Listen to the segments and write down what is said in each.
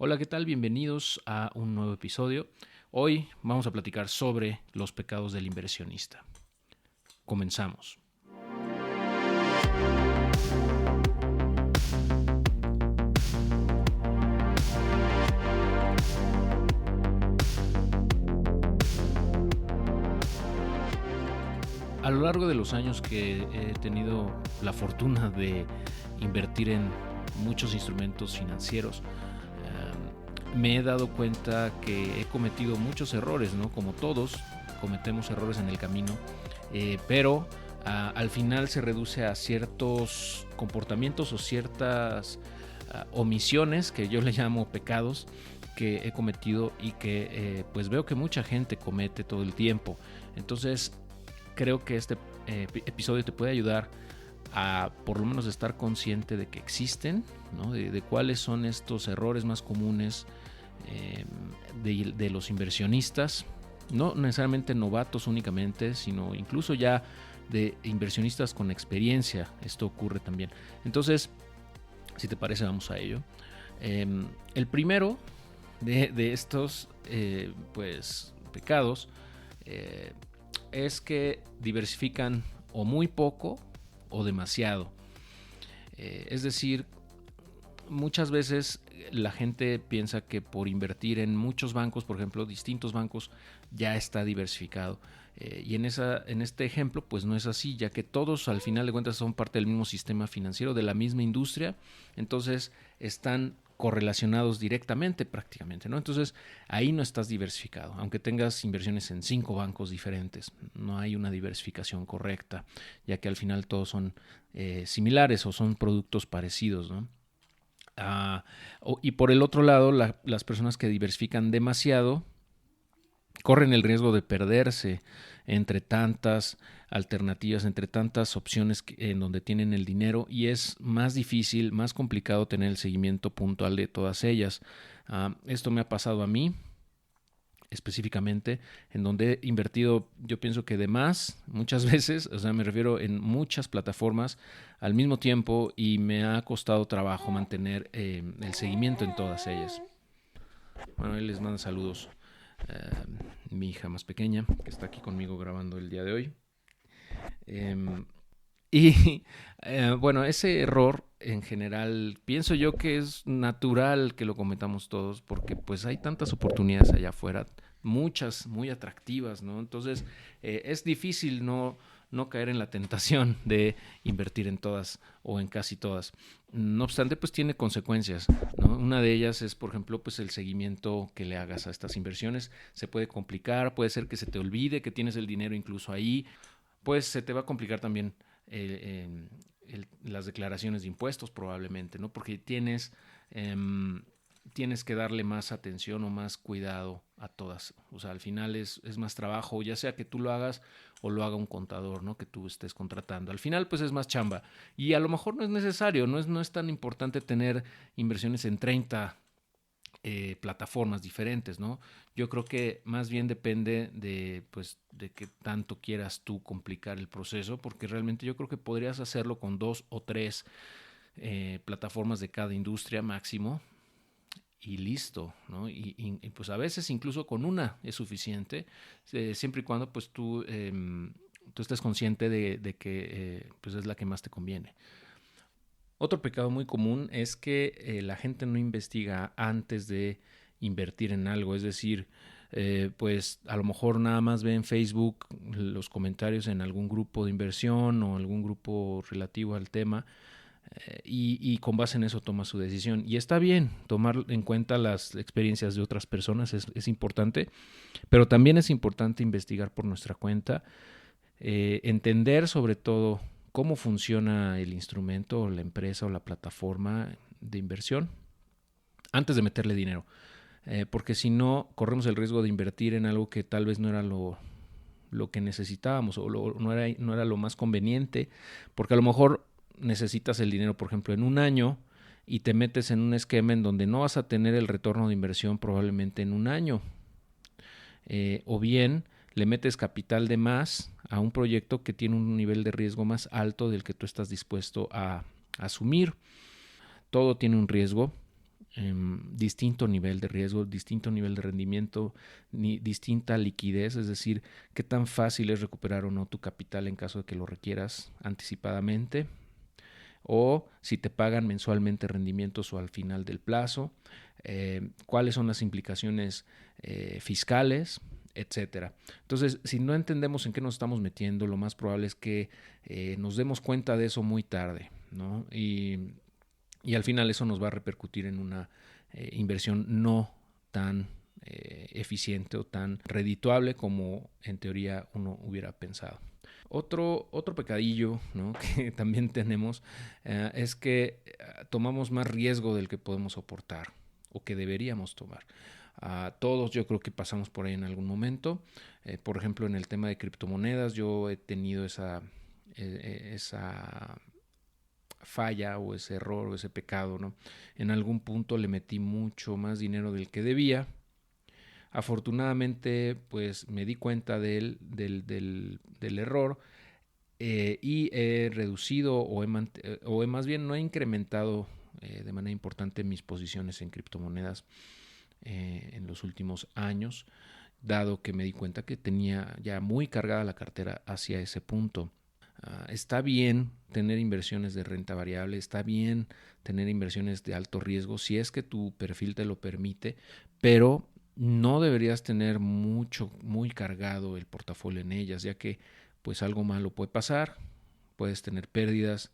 Hola, ¿qué tal? Bienvenidos a un nuevo episodio. Hoy vamos a platicar sobre los pecados del inversionista. Comenzamos. A lo largo de los años que he tenido la fortuna de invertir en muchos instrumentos financieros, me he dado cuenta que he cometido muchos errores, ¿no? Como todos, cometemos errores en el camino, pero al final se reduce a ciertos comportamientos o ciertas omisiones que yo le llamo pecados que he cometido y que pues veo que mucha gente comete todo el tiempo. Entonces creo que este episodio te puede ayudar a por lo menos estar consciente de que existen, ¿no? de cuáles son estos errores más comunes de los inversionistas, no necesariamente novatos únicamente, sino incluso ya de inversionistas con experiencia. Esto ocurre también. Entonces, si te parece, vamos a ello. El primero de estos pues pecados es que diversifican o muy poco o demasiado. Es decir, muchas veces la gente piensa que por invertir en muchos bancos, por ejemplo, distintos bancos, ya está diversificado. Y en este ejemplo, pues no es así, ya que todos al final de cuentas son parte del mismo sistema financiero, de la misma industria, entonces están correlacionados directamente prácticamente, ¿no? Entonces ahí no estás diversificado, aunque tengas inversiones en 5 bancos diferentes, no hay una diversificación correcta, ya que al final todos son similares o son productos parecidos, ¿no? Y por el otro lado, las personas que diversifican demasiado corren el riesgo de perderse entre tantas alternativas, entre tantas opciones en donde tienen el dinero, y es más difícil, más complicado tener el seguimiento puntual de todas ellas. Esto me ha pasado a mí específicamente, en donde he invertido, yo pienso que de más, muchas veces, o sea, me refiero en muchas plataformas al mismo tiempo, y me ha costado trabajo mantener el seguimiento en todas ellas. Bueno, él les manda saludos. Mi hija más pequeña, que está aquí conmigo grabando el día de hoy. Y bueno, ese error en general pienso yo que es natural que lo cometamos todos, porque pues hay tantas oportunidades allá afuera, muchas muy atractivas, ¿no? Entonces es difícil no caer en la tentación de invertir en todas o en casi todas. No obstante, pues tiene consecuencias, ¿no? Una de ellas es, por ejemplo, pues el seguimiento que le hagas a estas inversiones. Se puede complicar, puede ser que se te olvide que tienes el dinero incluso ahí, pues se te va a complicar también las declaraciones de impuestos probablemente, ¿no? Porque tienes que darle más atención o más cuidado a todas. O sea, al final es más trabajo, ya sea que tú lo hagas o lo haga un contador, ¿no? Que tú estés contratando. Al final, pues es más chamba. Y a lo mejor no es necesario, no es tan importante tener inversiones en 30 plataformas diferentes, ¿no? Yo creo que más bien depende pues, de qué tanto quieras tú complicar el proceso, porque realmente yo creo que podrías hacerlo con 2 o 3 plataformas de cada industria máximo y listo, ¿no? Y pues a veces incluso con una es suficiente, siempre y cuando pues tú estés consciente de que pues es la que más te conviene. Otro pecado muy común es que la gente no investiga antes de invertir en algo, es decir, pues a lo mejor nada más ve en Facebook los comentarios en algún grupo de inversión o algún grupo relativo al tema, y con base en eso toma su decisión. Y está bien tomar en cuenta las experiencias de otras personas, es importante, pero también es importante investigar por nuestra cuenta, entender sobre todo cómo funciona el instrumento o la empresa o la plataforma de inversión antes de meterle dinero. Porque si no, corremos el riesgo de invertir en algo que tal vez no era lo que necesitábamos o no era lo más conveniente, porque a lo mejor necesitas el dinero, por ejemplo, en un año, y te metes en un esquema en donde no vas a tener el retorno de inversión probablemente en un año. O bien le metes capital de más a un proyecto que tiene un nivel de riesgo más alto del que tú estás dispuesto a asumir. Todo tiene un riesgo, distinto nivel de riesgo, distinto nivel de rendimiento, distinta liquidez, es decir, qué tan fácil es recuperar o no tu capital en caso de que lo requieras anticipadamente, o si te pagan mensualmente rendimientos o al final del plazo, cuáles son las implicaciones fiscales, etcétera. Entonces, si no entendemos en qué nos estamos metiendo, lo más probable es que nos demos cuenta de eso muy tarde, ¿no? Y al final eso nos va a repercutir en una inversión no tan eficiente o tan redituable como en teoría uno hubiera pensado. Otro pecadillo, ¿no?, que también tenemos es que tomamos más riesgo del que podemos soportar o que deberíamos tomar. Todos yo creo que pasamos por ahí en algún momento. Por ejemplo, en el tema de criptomonedas yo he tenido esa falla o ese error o ese pecado, ¿no? En algún punto le metí mucho más dinero del que debía. Afortunadamente, pues me di cuenta del error y he reducido o más bien no he incrementado de manera importante mis posiciones en criptomonedas en los últimos años, dado que me di cuenta que tenía ya muy cargada la cartera hacia ese punto. Está bien tener inversiones de renta variable, está bien tener inversiones de alto riesgo si es que tu perfil te lo permite, pero no deberías tener muy cargado el portafolio en ellas, ya que pues algo malo puede pasar, puedes tener pérdidas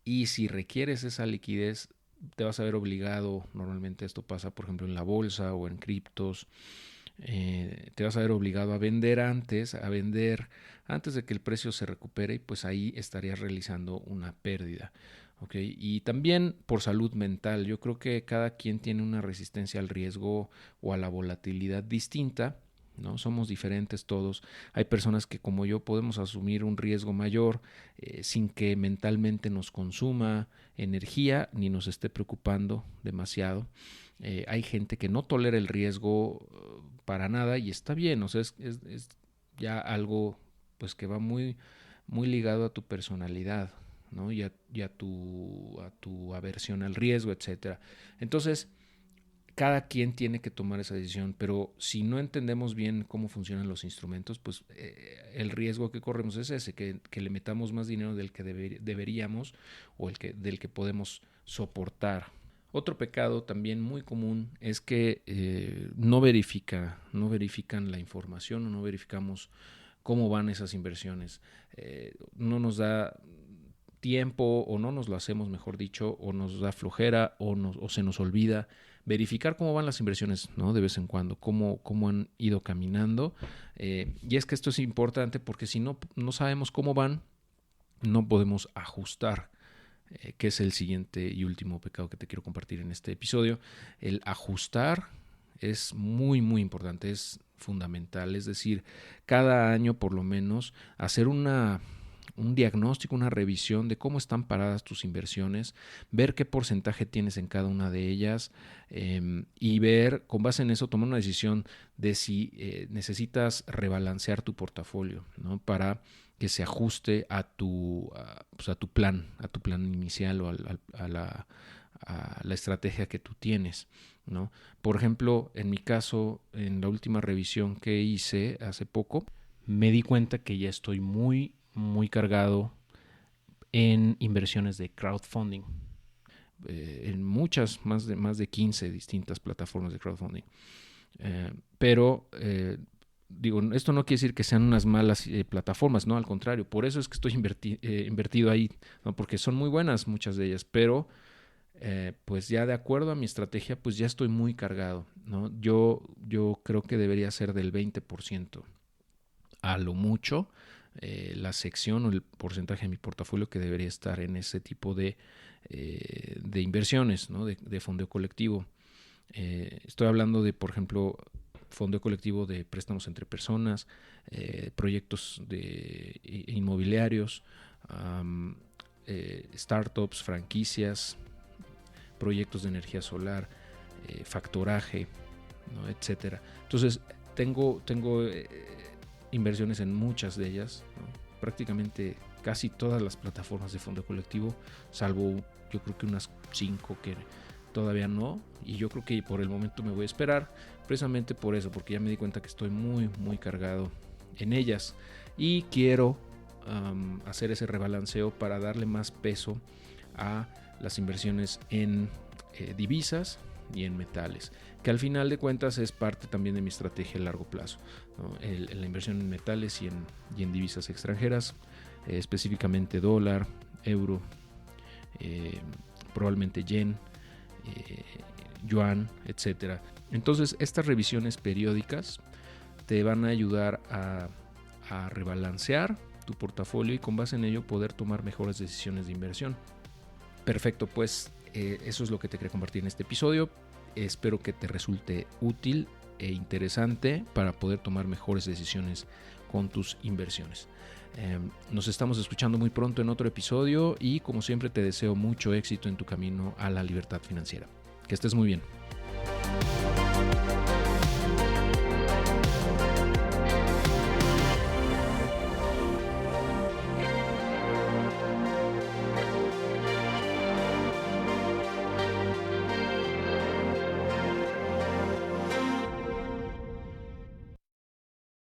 y si requieres esa liquidez te vas a ver obligado, normalmente esto pasa por ejemplo en la bolsa o en criptos, te vas a ver obligado a vender antes de que el precio se recupere y pues ahí estarías realizando una pérdida. ¿Okay? Y también por salud mental, yo creo que cada quien tiene una resistencia al riesgo o a la volatilidad distinta, ¿no? Somos diferentes todos. Hay personas que como yo podemos asumir un riesgo mayor sin que mentalmente nos consuma energía ni nos esté preocupando demasiado. Hay gente que no tolera el riesgo para nada y está bien, o sea, es ya algo pues que va muy ligado a tu personalidad, ¿no? y a tu aversión al riesgo, etcétera. Entonces, cada quien tiene que tomar esa decisión, pero si no entendemos bien cómo funcionan los instrumentos, pues el riesgo que corremos es ese, que le metamos más dinero del que deberíamos o del que podemos soportar. Otro pecado también muy común es que no verifican la información o no verificamos cómo van esas inversiones. No nos da tiempo o no nos lo hacemos, mejor dicho, o nos da flojera o se nos olvida verificar cómo van las inversiones, ¿no? De vez en cuando, cómo han ido caminando. Y es que esto es importante porque si no sabemos cómo van, no podemos ajustar, que es el siguiente y último pecado que te quiero compartir en este episodio. El ajustar es muy, muy importante, es fundamental. Es decir, cada año por lo menos hacer un diagnóstico, una revisión de cómo están paradas tus inversiones, ver qué porcentaje tienes en cada una de ellas y ver, con base en eso, tomar una decisión de si necesitas rebalancear tu portafolio, ¿no? Para que se ajuste a tu plan inicial o a la estrategia que tú tienes, ¿no? Por ejemplo, en mi caso, en la última revisión que hice hace poco, me di cuenta que ya estoy muy cargado en inversiones de crowdfunding, en muchas, más de 15 distintas plataformas de crowdfunding. Pero digo, esto no quiere decir que sean unas malas plataformas, no, al contrario, por eso es que estoy invertido ahí, ¿no? Porque son muy buenas muchas de ellas, pero pues ya de acuerdo a mi estrategia, pues ya estoy muy cargado, ¿no? Yo creo que debería ser del 20% a lo mucho, la sección o el porcentaje de mi portafolio que debería estar en ese tipo de inversiones, ¿no? de fondeo colectivo. Estoy hablando de, por ejemplo, fondeo colectivo de préstamos entre personas, proyectos inmobiliarios, startups, franquicias, proyectos de energía solar, factoraje, ¿no? Etcétera. Entonces, tengo inversiones en muchas de ellas, ¿no? Prácticamente casi todas las plataformas de fondo colectivo, salvo yo creo que unas 5 todavía no, y yo creo que por el momento me voy a esperar, precisamente por eso, porque ya me di cuenta que estoy muy cargado en ellas y quiero hacer ese rebalanceo para darle más peso a las inversiones en divisas y en metales, que al final de cuentas es parte también de mi estrategia a largo plazo, ¿no? La inversión en metales y en divisas extranjeras, específicamente dólar, euro, probablemente yen, yuan, etcétera. Entonces estas revisiones periódicas te van a ayudar a rebalancear tu portafolio y con base en ello poder tomar mejores decisiones de inversión. Perfecto, pues eso es lo que te quería compartir en este episodio. Espero que te resulte útil e interesante para poder tomar mejores decisiones con tus inversiones. Nos estamos escuchando muy pronto en otro episodio y como siempre te deseo mucho éxito en tu camino a la libertad financiera. Que estés muy bien.